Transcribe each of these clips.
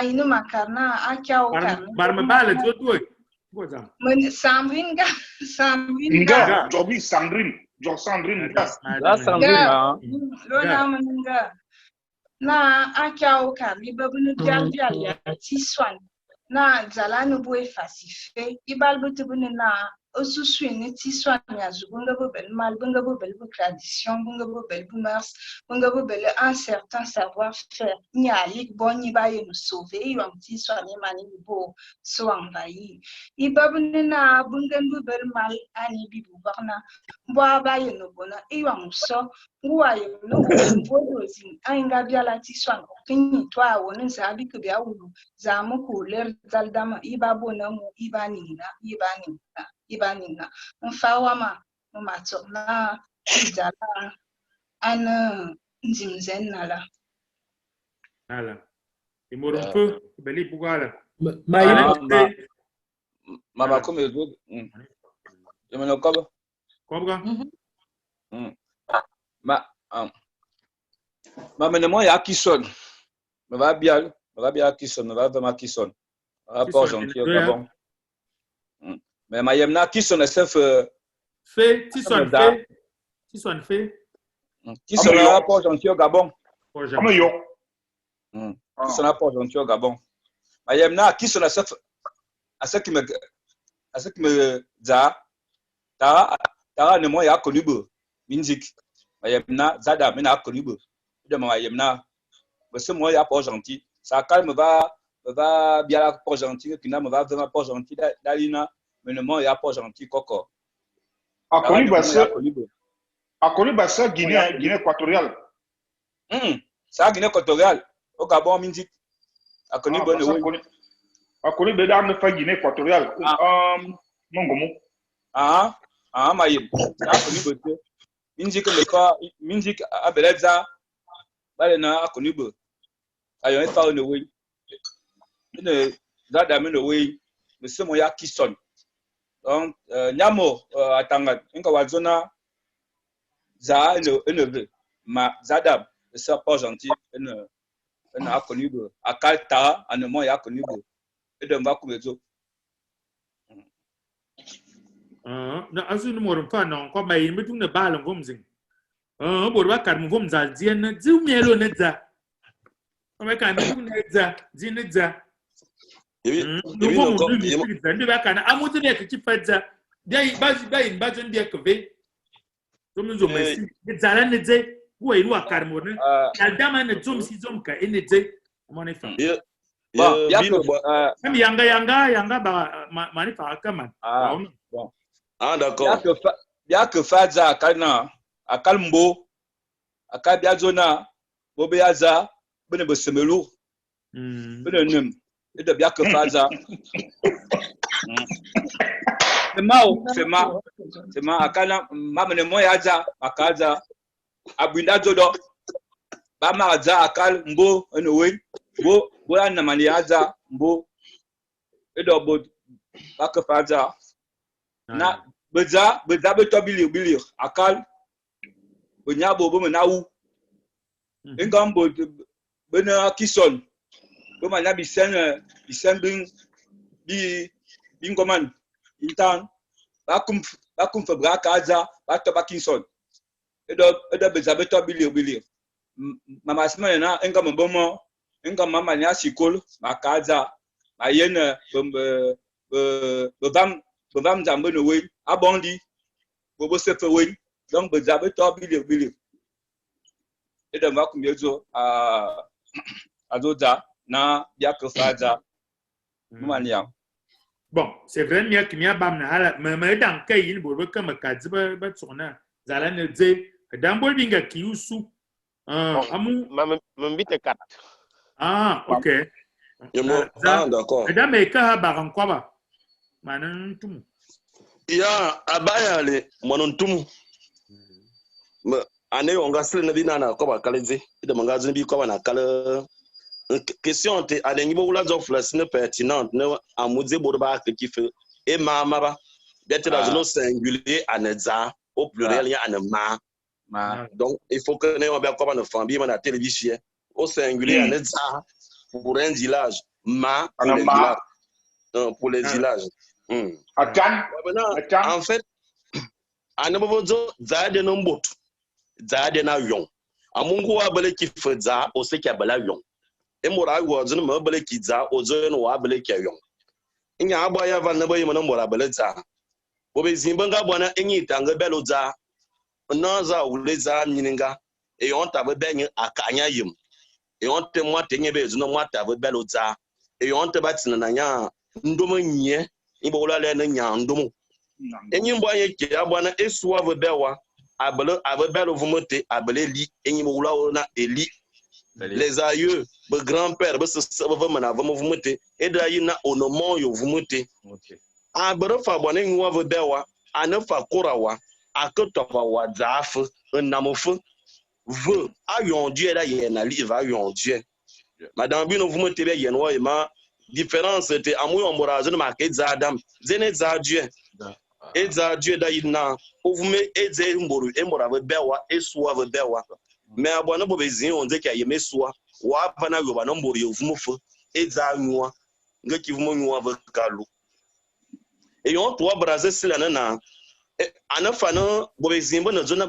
inu makarna akia o karna. Barma bala jodoy. Men Sandrine ga. Nga, jobi Sandrine. Jo Sandrine nga. La Sandrine. Lona menga. Na akia o karni babunu dial ya tiswan. Na zalanu boe fasife. Ibal butubune na osusu ni tiswan ya zubunga bobel mal bunga bobel bu tradition bunga bobel bu mars bunga bobel un certain savoir-faire ni alik boni ba yenu sauver yo tiswan ni mani bo so envahi ibabune na bunga bobel mal ani bibu barna bo ba yenu bona yo so ngwa yo no bo zin ainga biala tiswan kini twa wonu zabi ku bia wulu zamu ku ler daldama ibabona mu ibaninga ibaninga mfawama mumatona idala ana nzimzen nala imorumpu beli bugala mama comme go je me nokoba ma menemo ya kison me va bien kison me va vraiment kison rapport gentil au Gabon. Mais ma yemna qui sont fait qui sont rapport gentil au Gabon. Comme yo. Qui sont rapport gentil au Gabon. Ma yemna qui sont à ce qui me za tara ne moi ya connu be musique. Ma yemna zada me na connu be. De ma yemna c'est moi ya pas gentil. Ça calme va bien la pas gentil qui n'a me va vraiment pas gentil dalina. Mais le monde il y a pas gentil coco. A connu ça Guinée équatoriale. Ça Guinée équatoriale. Au Gabon musique. A connu bonne oui. A connu be dans fa Guinée équatoriale. Mongomo. Maïm. Ça connu bonne. Musique le pas musique a beleza. Balena a connu bonne. Ayo pas une oui. Une dada me oui. Monsieur Moya qui sonne. Donc, Nyamo, Atangat, Inka Wazona, Za, une ma Zadab, c'est pas gentil, une a connu, à Kalta, à Nemo, il a connu, et de Mbakumezo. Non, Azu, nous pas non, comme il me tourne balle en Gomzing. Borba Karm Gomza, Dien, Zumelo Nedza. Comme quand nous Nedza, Dinedza. Nous vont nous faire un amour de qui fait ça. Bien, il va une bien que V. Comme nous avons dit, les Alains ne disent où est nous à Carmone. La dame ne zoom si zoom ka ne dit mon effet. Même Yanga, manifa kaman. D'accord. Bien que Fadza à Kalna, à Kalmbo, à Kabiazona, Bobeaza, Benebo Semelo, Benem. Et de bien que Faza. C'est ma akana mamene moya za akaza abinda jodo ba ma za akal mbo anyway bo na mani aza mbo et do bo ba que Faza na beza be to bilir akal bo nyabo bo na wu engambo bena kison. Comme on a bisen bin commande intan ba kum febra kaza ba to Parkinson edo bezabe to bilir mama smana na enga mbomo enga mama nya sikol makaza ma yene bam zambe no we abondi bobo sefe we donc bezabe to bilir edo ma kum yezo azoza na biako Faza mania. Bon, c'est vrai mieux que mia bam na hala mais dans kay il bo ka makazi ba tsona zala ne dze dan bol binga kiusu amu m'invite 4. OK. D'accord. Dan me ka ba ran kwa ba manan tum Ya abaya le monon tum ane onga sele na binana ko ba kaleze de magasin bi ko ba na kala question te adengi bo la zofla sine pertinente ne amuze borba qui fait et mama d'être dans un singulier aneza au pluriel il y a anema donc il faut que ne on bien comme une famille na télévision au singulier aneza pour un village Ma pour Ana les ma. villages. Pour les villages. Atan. Maintenant, Atan. en fait, anabozo zade no mbot. Zade na yon. Amungu wa bele ki fedza o se ki abela yon. E mora wo zo no bele ki za o zo no wa bele ki yon. Inya abo ya van na boy mo no mora bele za. Bo be zimba nga bona enyi tanga belo za. No za ule za mininga. E yon ta be benye akanya yim. E yon te mo te nye be zo no mo ta be belo za. E yon te batina na nya ndomo nye. Ibo la le na nya ndomo. Enyi mbo ye ke abona esuwa ve bewa abele belo vumote abele li enyi mo la na eli les aïeux be grand-père be se be mana vumote eda yina onomon yo vumote abere fa bona enyi wa ve bewa anafa korawa akotofa wa zaf namofu ve ayon dieu da ye na li va yon dieu madame bino vumote be yen wa ma différence te amu yo mbora zo ma ke za adam zene za dieu Eza Dieu daïna, ouvume eze mboru embora bewa esua bewa. Mais abona bo bezin on dit qu'il y a mesua, wa pana yo ba nombori yo vumufu eza nyua, ngaki vumo nyua vekalu. Et on toi brazer sila na anafa no bo bezin bo na zona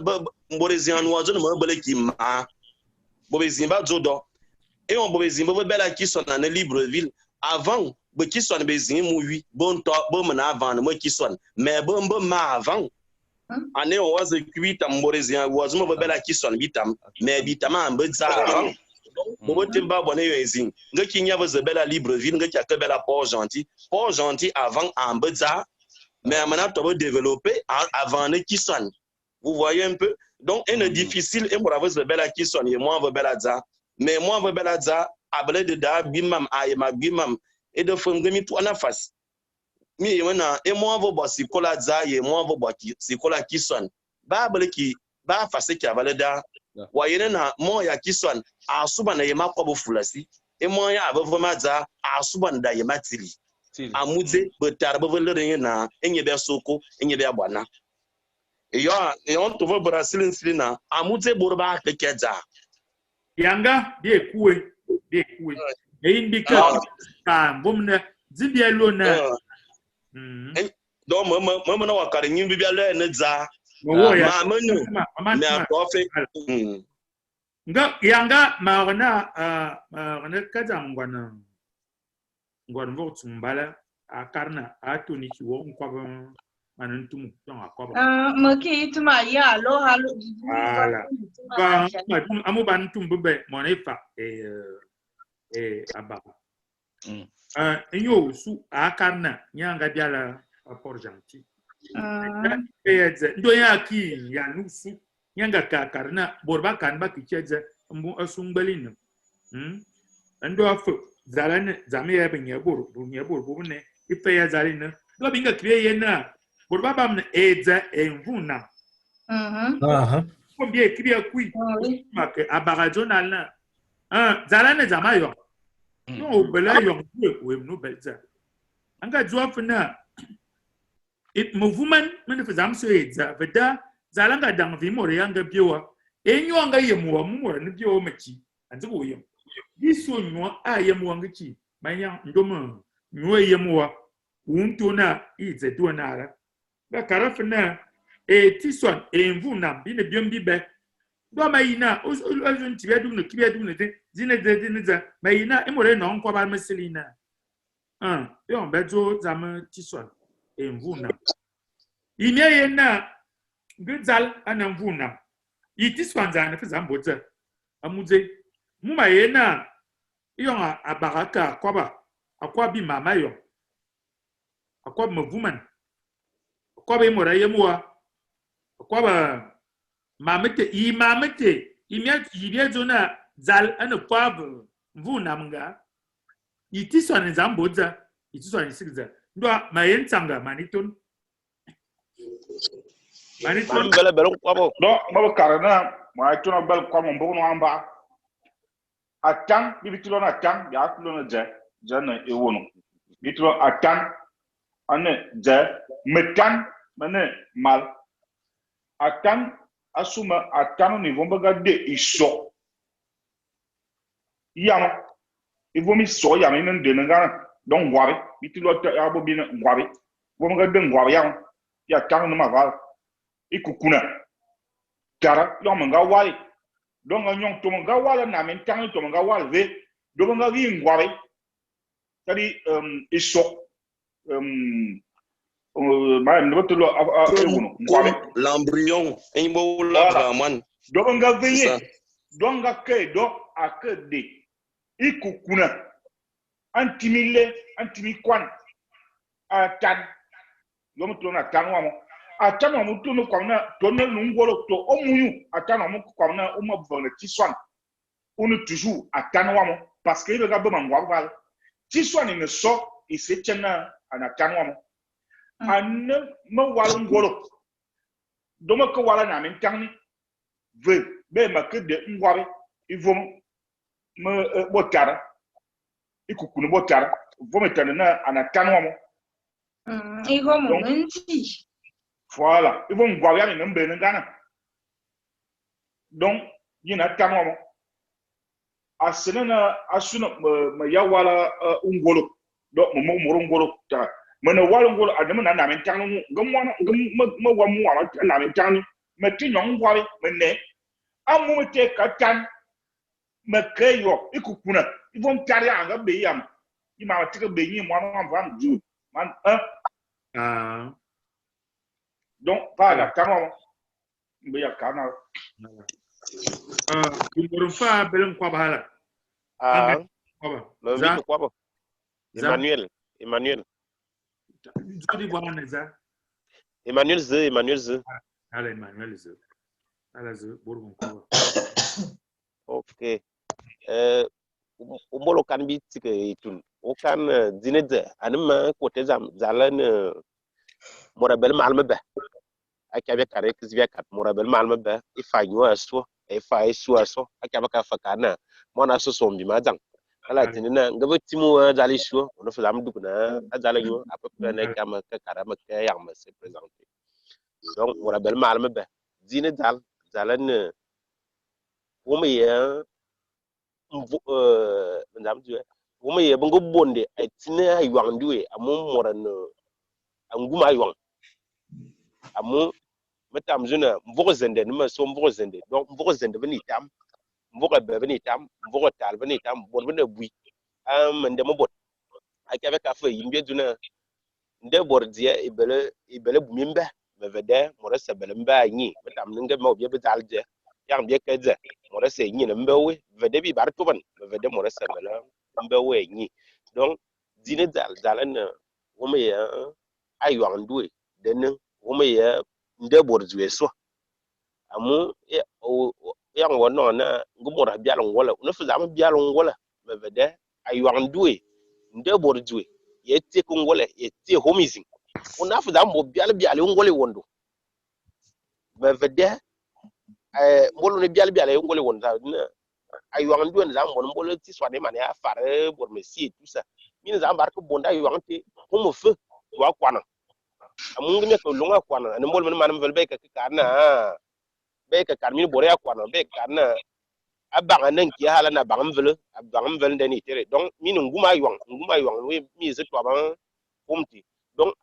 mborezin anwa zona mo bele ki ma. Bo bezin ba zodo. Et on bo bezin bo bela ki sona na Libreville avant be qui sonne bezin mouui bon to bon na avant moi qui sonne mais bon ma avant année on was cuit am morezien was mo bela qui sonne bitam mais bitam am za avant bo te ba bonne yo ezin nga ki nya was bela Libreville nga ka bela Port Gentil avant am za mais amana to développer avant ne qui sonne vous voyez un peu donc est difficile et moi was bela qui sonne et moi bela za mais moi bela za abele de da bimam ayema bimam et de fongemi to na face mi yena e mo avo bo sikola za ye mo avo bo sikola kison ba bele ki ba face ki avaleda wa yena na mo ya kison asuba na yema kwa bo fulasi e mo ya avo ma za asuba na ye matili amuze betar bo vele na enye be soko enye be abana e on to vo Brazil nsilina amuze borba kekeza Yanga de kuwe e indika ka bomna zibia lona donc moi na wakare nyimbi bia le ne za wo ya ma menu me aprofe nga yanga maana kaza ngwana ngo tsumbala akarna atoni kiwo nkwa manantumu donc akoba Maki ituma ya lo halo voilà ba amu bantum bebe monefa ababa enyo su akarna nyanga biala Port Gentil ndo ya ki ya nusu nyanga ka karna borba kan ba kicheze mbu asungbalin ndo afu zalane zamia benye bor bune ife ya zalina do binga kriye na borba bam na eza envuna ko bie kriye kui make abarazonal na zalane zamayo no bela yo we no belza anga joaf na it movement men fazam so eza veda zalanga dang vi more yanga biowa enyo anga yemwa mumora ne biowa machi anzibo yem diso nyo ayemwa ngachi manya ndoma nyo yemwa unto na ize do na ara ba karafna tison envuna bine biombi be do mayina ozun tibedum no kibedum ne zine mayina emore no nkwa ba meselina yo bezo zama tison envuna inye na gzal anamvuna itiswanza na fizamboza amuze muma yena yo abaraka akwa bi mama yo akwa mavuman akwa be mora yemwa akwa ba mamete imya yibezo na zal ana kwab mvuna mga itiswana zamboza itiswana sigza ndo mayensanga maniton bele bele kwabo Donc, moi, carrément, moi, tu n'as pas comme un bon amba. Attends, il tu l'en attends, il y a tout le monde, j'en ai eu un. Il tu l'en attends, on est déjà, mettons, maintenant, mal. Attends, assume, attends, on y va regarder, ils sont. Yama, il vaut mieux soya mais non de n'ga donc ngwabe bitilo ta abo bi ngwabe bo nga de ngwabe ya tang no maval ikukuna kara yo nga wali donc nyong to nga wala na men tang to nga wal ve do nga wi ngwabe tadi iso ma ndo to lo ngwabe l'embryon imbo la braman do nga venye do nga ke do akede ikukuna antimile antimikwan atan yomu to na tan wamo atan wamo to no kwamna to no ngolo to omuyu atan wamo kwamna uma bvona tiswan onu toujours atan wamo parce que il ga ba ngwa tiswan ne so isechena ana tan wamo an ma wal ngolo do ma ko wala na men tan ve be ma ke de ngwabe ivom me botara ikukunu botara vometana na anatano mo iho mo nti voilà ils vont voir ya nembe ngana donc yina tano mo asena asuna ma ya wala ungolo do mo ngolo ta mana wala ngolo adama na men tano ngamwana ma wa mu wa na men tano ma tinyong wari menne amu te katan makayo ikukuna ils vont carrer anga beyam ima tika benyi mwana mvan du man donc voilà kama beya kana Fa belum kwa bahala kwa Emmanuel Zodi bwana za Emmanuel Z ala Emmanuel Z ala Z burgun kwa okay umbolo kan bi tike itun o kan dinede anima ko tezam zalan morabel malma ba akabe kare kizbiya kat morabel malma ba ifanyo aso aso akabe ka fakana mona so sombi majang ala tinina ngaba timu zali sho on fa zam dugna azala yo à peu près ne kama ka karama ka yam se présenter donc morabel malma ba dine zalan womeya womeya bango bonde ay tina ayang duwe amu moran anguma ayang amu matam juna mvogo zende nima so mvogo zende donc mvogo zende bani tam mvogo be bani tam mvogo tal bani tam bon bani bui mende mo bot akabe ka fa yimbe juna nde bordia ibele bumimba mevede morasa bele mba nyi matam ninga mo biye betalje yang biye kaza morasa nyi na mbawe vede bi bar tuban vede morasa bele mbawe nyi donc dine dalan womeya ayang duwe den womeya nde borjuwe so amu yang wono na ngumora bialon wala no fa zam bialon wala mevede ayang duwe nde borjuwe yete ko ngole yete homizing ona fa zam bo bial ngole wondo mevede mbolo ne bial ngole wonda ayang duwe zam bon mbolo ti swade man ya fare bor messi tout ça min zam barko bonda ayang te ko mo fe wa kwana amungi me ko longa kwana ne mbolo man velbe ka kana be ka karmin bore ya kwana be kana abanga nan ki hala na bangam vele ndeni tere donc min nguma ayang we mi ze to ban pomti donc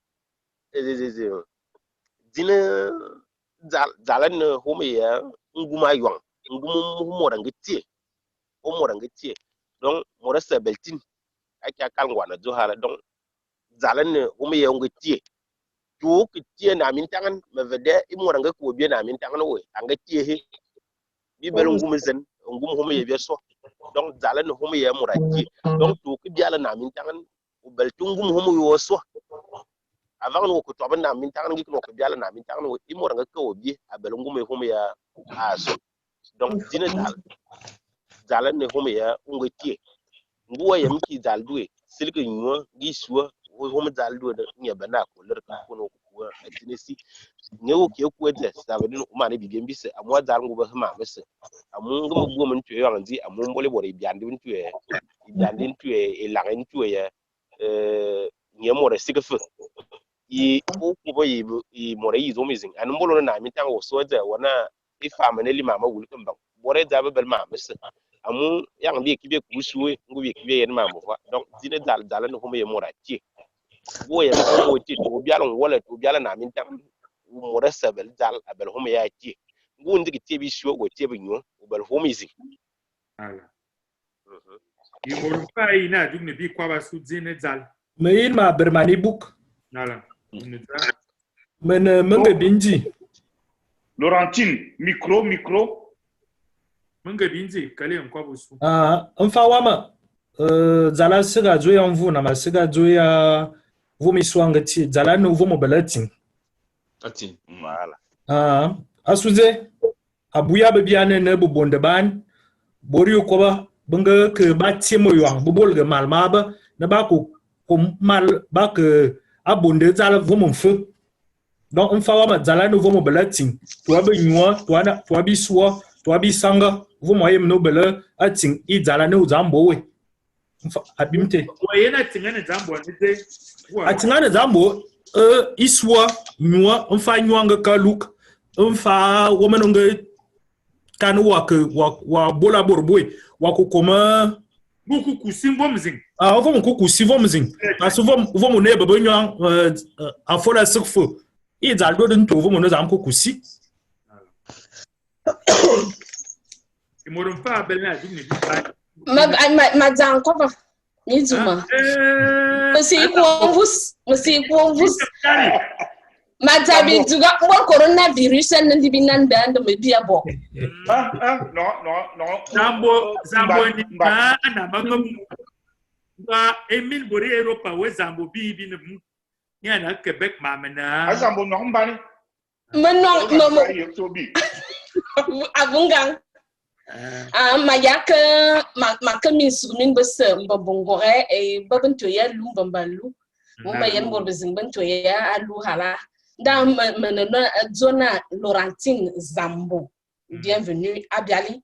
dine zalan homeya nguma ayang mo rangetie o mo rangetie donc mo resta beltin aka kalngwana jo hala donc zalan homeya ngetie to kitie na min tangan mevede imo ranga ko bi na min tangan we anga tie he bi bel ngum zen ngum homeya bi so donc zalan homeya mo rangie donc to ki biala na min tangan o bel tungum homeya so avant no ko to ban na min tangan ngi ko biala na min tangan we imo ranga ko bi a bel ngum homeya a so donc dina zalan ne homeya ngetie nguwa yam ki zalduwe silke nyuwa gi suwa home zalduwe da nya bana ko lerka ko no ko atinesi nyewo ke ko de sabadin kuma ne bibiyan bisa amwa zal nguba hama masa amun ngum go mun tuye wanzi amun bole bore biandi mun tuye biandi tuye elangin tuye nyemo re sigafu i ko bo i more yi zo mizin an bolo na mi tan wo so da wana ifa maneli mama wulkin ban bore da babal ma masa amu yang bi kibe kusuwe ngubi kibe yen mamu fa donc dina dal no huma ye morati wo ye ko ti to bialon wala to biala na min tam mo resabel dal abel huma ya ti ngundi ki tebi sho go tebi nyo bel huma izi ala imorumfa ina dugne bi kwa basu dine dal Mayin ma bermani book. ala Menga binji. Laurentine, micro. Menga binji, kale kwa busu. Mfa wama zala siga zoya mvu na masiga zoya vumi swanga ti zala no vumo balatin. Atin. voilà Asuze abuya bebiane ne bubonde ban bori ko ba bunga ke ba timo yang bubol ge malma ba na ba ko mal ba ke abonde zala vumo feu. Donc on fa wama zala no vumo balatin. To ba nyua to abi suwa to abi sanga vumo yem no bela atin I zala no zambo we. Abimte. Oyena tingane zambo nite. Atingane zambo iswa nyua mfa nyuanga ka look mfa woman onge kanu wa bola borboi wa kokoma buku kusimbo mzing vamos kukusivo mzing parce vamos ne baba nyuang afola sikfo I zaldo den to vamos no zam kukusi imorumfa belna dugne bi ma zan ko ba ni zuma Monsieur Kwonvus Matabi juga mo coronavirus and dibinan band me bia bo. No. Zambo ni na magam ba Emile Bori Europa we Zambo bi ne mu. Ya na Quebec mamena. Zambo no mbani. No. Abungang. Mayaka makami sumin bese mbongore e babanto ya lumbambalu. Muma yan borbezing banto ya alu hala. Da menena zona Laurentine Zambo. Bienvenue à Biali.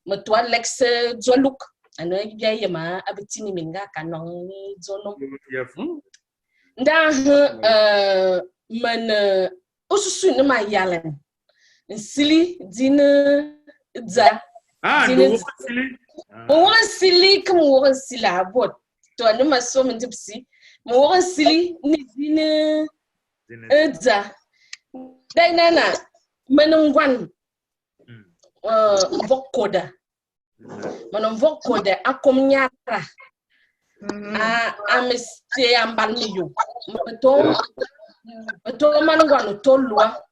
Me toi Lex Zoluk. Ano ya yema abitini minga kanon ni zono. Da men osusu ne ma yalen. Sili dine za. No sili. Mo sili comme sila bot. To ne ma so men tipsi. Mo sili ni dine za. Dai nana menungwan vokoda. Manon vokoda akomnyara. Amestie ambalmiyo. Beto manungwan tolwa.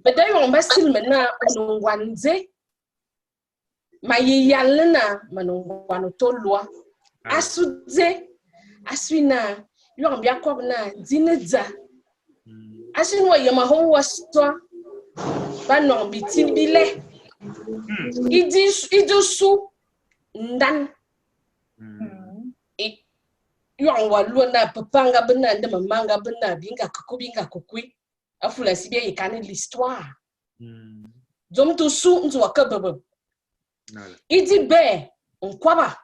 Bedai on basil mena onungwanze. Mayiyalena manungwan tolwa. Asuze aswina yon bia kobna dineza. Asinwa yamaho waswa banon bitibile. Idusu ndan. Yon waluna papanga bena de mamanga bena binga kukui. Afula sibia yikane l'histoire. Dom to su nzwa kababa. Idi be onkwaba.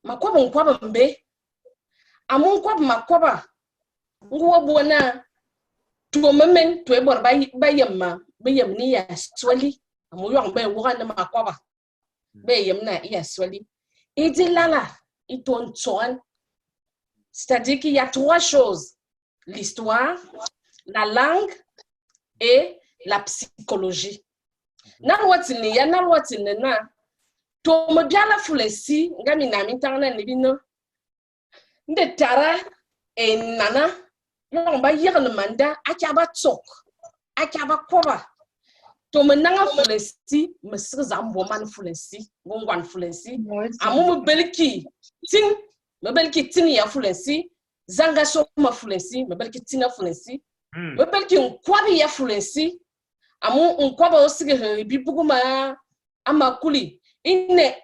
Makwaba onkwaba mbe. Amun kwaba makwaba. Nguwa buwana tuwa memen tuwe bor bayam ni ya swali. Amu yung be wuhan na makwaba. Bayam na ya swali. Idi lala. Iton tsoan. C'est-à-dire qu'il y a trois choses. L'histoire, la langue et la psychologie. Nalwatine ya nalwatine na. To me biala fulesi. Ngami na mitana nibino. Nde tara e nana. Yon ba yirle manda. Akaba tsok. Akaba koba. To me nanga fulesi. Me sir zambo man fulesi. Gongwan fulesi. Amu me belki. Ting. Me belki ting ya fulesi. Zanga so ma fulesi. Me belki tinga fulesi. Me belki nkwabi ya fulesi. Amu nkwaba osige bibuguma amakuli. Ine.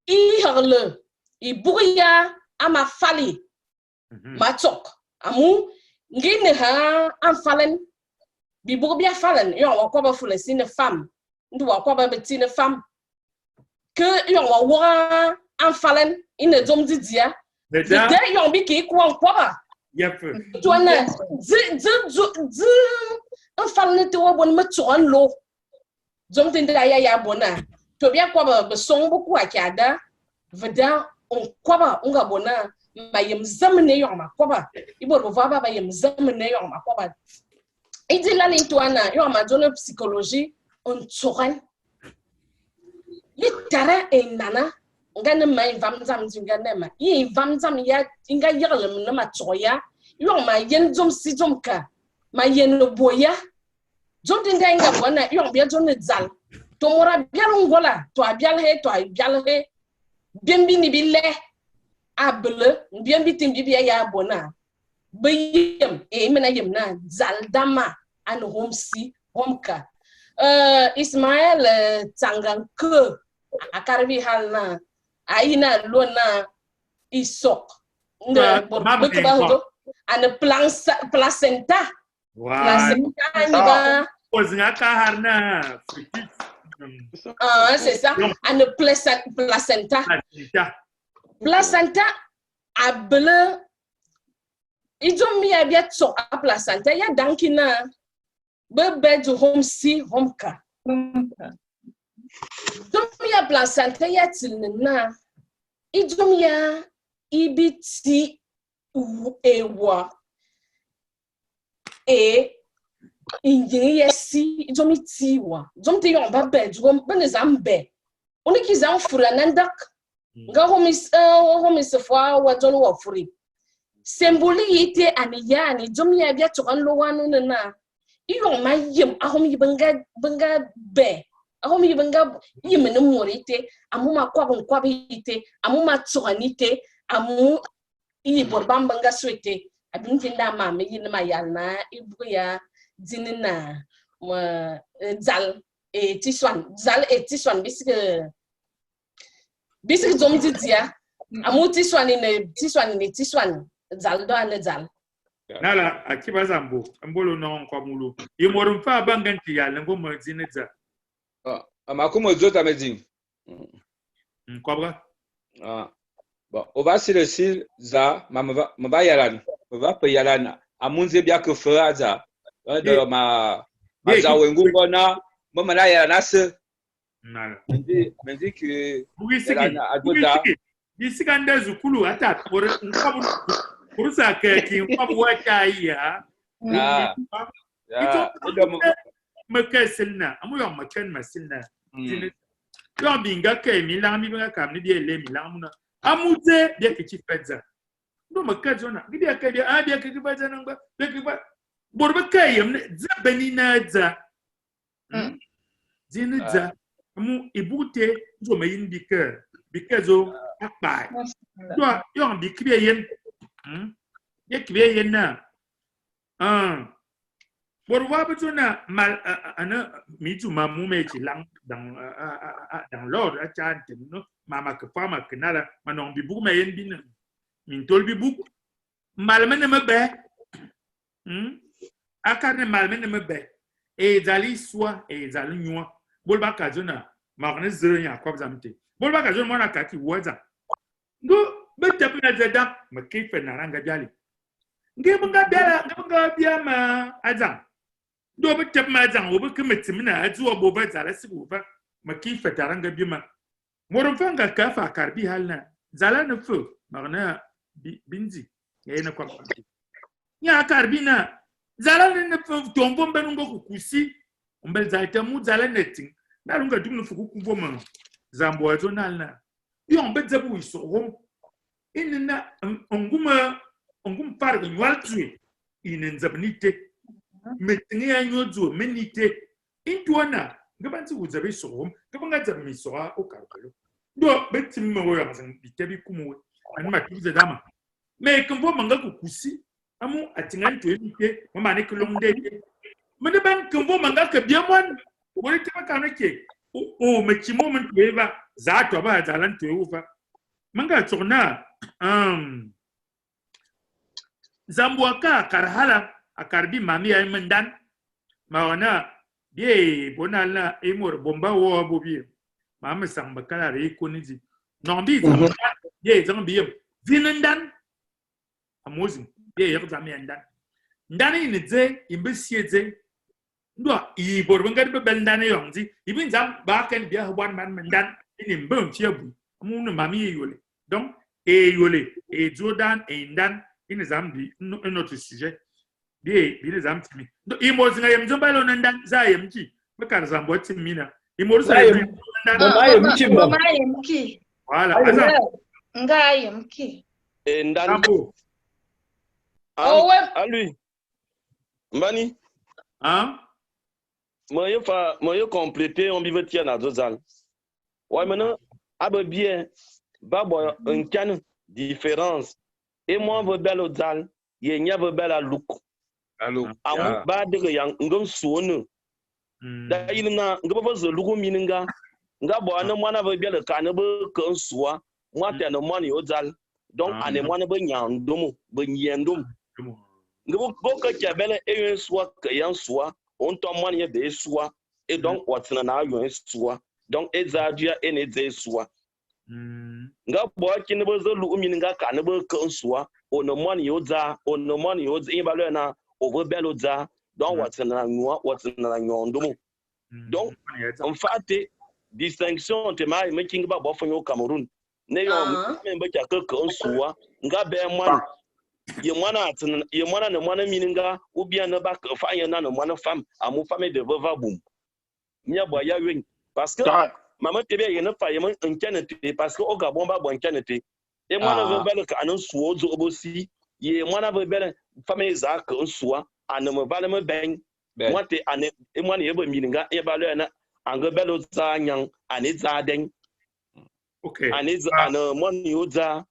Iharle. Iburia ama fali. Matok. Amu ngine ha amfalen. Bibugubia falen. Yon wakwaba fulesi ne femme. Ndu wakwaba beti ne femme. Que yon wawa amfalen. Ine zom didia. Dide yon biki kwa wakwaba. Yep. Tuana. Amfalen te wabon me tuan lo. Zom tinda ya bona. To bia kwa ba song boku akiada. Veda on kwa ba unga bona. Ma yem zamne yo ma kwa ba. Ibo vava ba yem zamne yo ma kwa ba. Idi la lintoana yo ma zone psychologie on tsoran. Litara nana ngana mai vamzam zingana ma. Yi vamzam ya inga yaglem na ma tsoya. Yo ma yen zom si zom ka. Ma yen boya. Zom tinda inga bona yo bia zone zal. To mora bial ngola to abial he biembi ni bile able biembi timbi bia ya bona bayem mena yem na zaldama an homsi homka Ismail Tsanganke akarbi halna aina lona isok ne borbedo an placenta placenta ni ba Ozinga harna c'est ça. And placenta. Placenta a bleu. Ils ont mis à bien son à placenta. Ya dankina. Bebe du home si home ka. Donc mi a placenta ya tilna. Ils ont mis à ibiti ou ewa. Et injini yesi zomi tiwa zomte yon ba be zom bene zambe oni ki zam fura nandak nga homis fwa wa zon wa furi symboli yite aniya ani zomi ya bia to kan lo wanu na yon ma yim ahomi banga be ahomi banga yim ne morite amuma kwa bite amuma tsoganite amu yi borban banga swete abintinda ma me yin ma yana ibuya dinina zal et tiswan bisque zom dia amu tiswan zal do an zal nala akiba zambo ambolo no kwa mulu yimorum fa banganti ya lengo mo dineza amakumo zota medin kwa bon on va sur le site za maba yalan on va pa yalan amunze bia que fera za de ma wengu bona mama na ya nase nala mendi que bisi kanda zukulu hata kurusa ke kwabu wata ya makesilna amu yo maken masilna yo binga ke milami binga kam ni bi ele milamuna amuze bia ke chifedza ndo makazona bia ke bia ke chifedza nanga bia ke borba kayem zabani na za zinza mu ibute zo mayin bikezo akpai yo bikriye yen ye kriye yen na borwa betuna mal ana mitu mamu mechi lang dans l'ordre a chante no mama ke fama ke nala manon bibu mayen bin min tol bibu malmene mabe akarne malmene mebe e zali swa e zali nywa bolba kazona marne zenya kwa zamte bolba kazona mona kati waza ndo bete na zeda makife na ranga jali ngebunga bia ma azam ndo bete ma azam obu metimina azuwa boba zala sibuba makife taranga bima moron fanga kafa karbi halna zala na fu marna binzi yana kwa nya karbina zala ne tombo mbenungo kukusi umbel zaita mu zala netin nalunga dumnu fuku kumvoma zambo wazo nalna yo mbedza bu isohom inna ongum parga nwaltwe inenzabnite metni anyozo menite intwana ngabanzi uzabe isohom ngabanga zabmi soa okarbalo ndo betimma woyamazan bitebi kumwe anima tuze dama me kumvoma ngakukusi amu atingan tuelike mama ne kulongde mede ban kumvo manga ke biamwan wori tema kanake o mechimo men tueva za to ba zalan tueva manga tsona zambuaka karhala akarbi mami ay mendan mawana die bonala emor bomba wo bobi mama samba kala re konizi nombi die zambi vinendan amozing ye yakuzami ndan ndani ni ze imbesieze ndo I bor benga be beldan yong zi ibin zam ba ken bia hwan man mendan ini mbem chiabu mu no mami yole donc yole Jordan ndan ini zam bi notre sujet bi zam timi ndo imo zinga yem zomba lo ndan za yem ki be kan zam bo timina imo so yem ndan voilà azam nga yem ki ndan à lui Mbani moi compléter on bive tia na dozal ouais maintenant abe bien ba boy un can différence et moi veut belle ozal ye nya veut belle look Allô amu ba de yang ngom suonu da yinga ngaba zo lugu mininga ngabo ana mwana veut belle kana be kan suwa moi te no mwana ozal donc ane mwana be nyandomo be nyendom ngabo boka kabele e suwa ke yan suwa on to mwana ye be suwa et donc watina na yo suwa donc ezadia ene ze suwa ngabo akini bo zo lu mininga kana be kan suwa ono mwana yoza ibalo na over beloza donc watina na nyondo donc en fait distinction te mai making ba bo fonyo Cameroun ne yo membe ka kan suwa ngabe mwana ye mwana na mwana mininga ou bien na ba fa yana na mwana femme amu femme de vava boum nya bo ya wen parce que maman te be yana fa yema nkenete parce que o Gabon ba bon nkenete e mwana ve bele ka anan suo zo obosi ye mwana ve bele femme za ka suwa anama bale me ben mwate ane e mwana ye bo mininga e ba le na anga bele za nyang ane za den okay ane za ana mwana yo za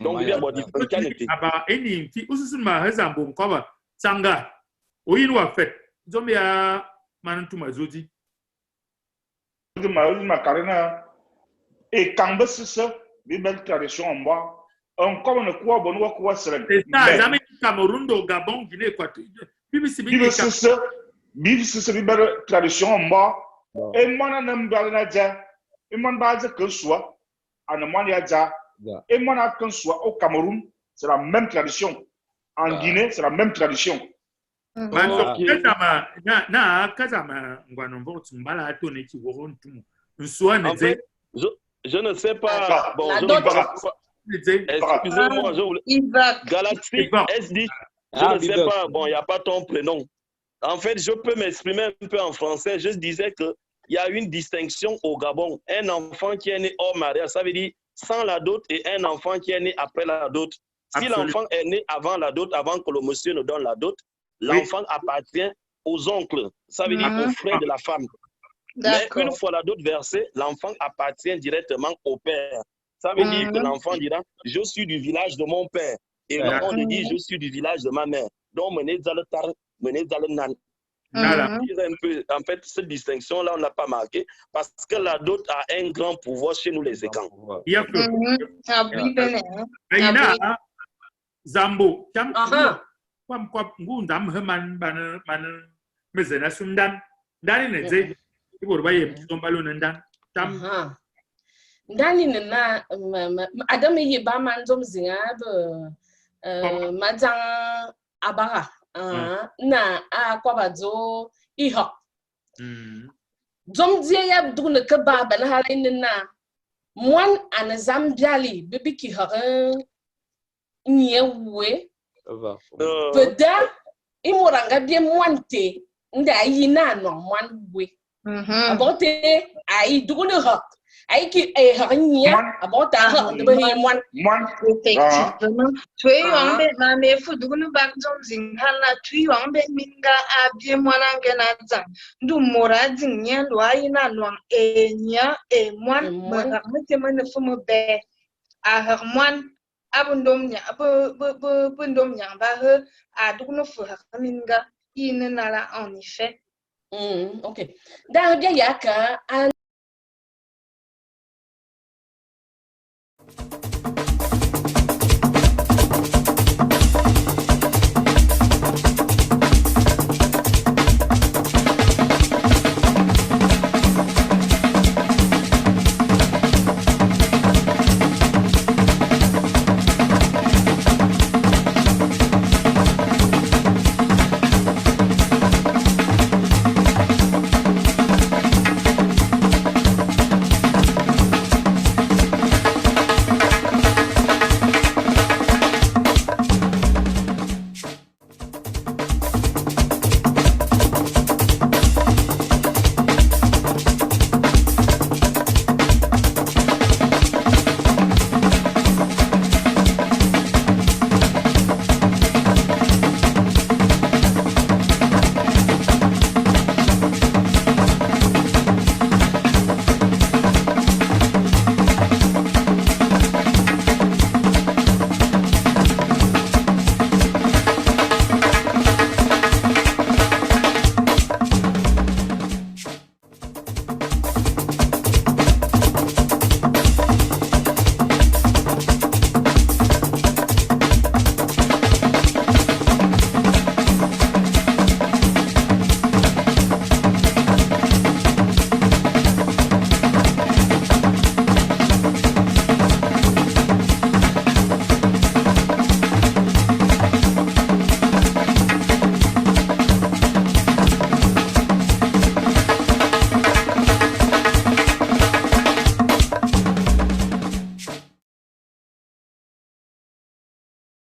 donc bien bon nkenete aba eni ti ususun ma hazambo mkoba sanga oyin wa fet zombi ya manantu mazoji ma karena et kamba sisa bi belle tradition en bas encore ne quoi bon wa quoi serait ça jamais Cameroun do Gabon Guinée Équatoriale bibi sisa bi belle tradition en bas et mana nam balana ja et man ba ja que soit en man ya ja et mana que soit au Cameroun c'est la même tradition en Guinée c'est la même tradition kazama ngwano mbo tumbala to ne ki woron tumu nsuwa ne ze je ne sais pas bon excusez-moi je voulais Galaxy SD je ne sais pas bon il y a pas ton prénom en fait je peux m'exprimer un peu en français je disais que il y a une distinction au Gabon un enfant qui est né hors mariage ça veut dire sans la dot et un enfant qui est né après la dot si l'enfant est né avant la dot avant que le monsieur ne donne la dot l'enfant appartient aux oncles, ça veut dire aux frères de la femme. Mais une fois la dot versée, l'enfant appartient directement au père. Ça veut dire que l'enfant dira « Je suis du village de mon père ». Et l'enfant dit « Je suis du village de ma mère ». Donc, menez dans le tar, menez dans le nan. En fait, cette distinction-là, on n'a pas marqué parce que la dot a un grand pouvoir chez nous les Écans. Zambo, kwa ngundam heman ban mezena sundan ndani neze ibor baye mtombalo ndan tam ndani na adam yi ba man zom zinga be majang abara na kwa bazo iho zom die ya dugna ka ba ban halin na mwan an zambiali bibiki ha nyewe Beda imuranga bien mwante nda yina no mwanwe abote ai dugune ha ai ki e ha nya abota ha de be mwan effectivement tui wambe na me fu dugune bak jom zinghala tui wambe minga abie mwanange na za ndu mora zinya lo ayina no e nya e mwan mara mete mane fu mo be a ha mwan abundom nya bundom nya ba he a dugno fu ha minga ine nala en effet OK da ya ka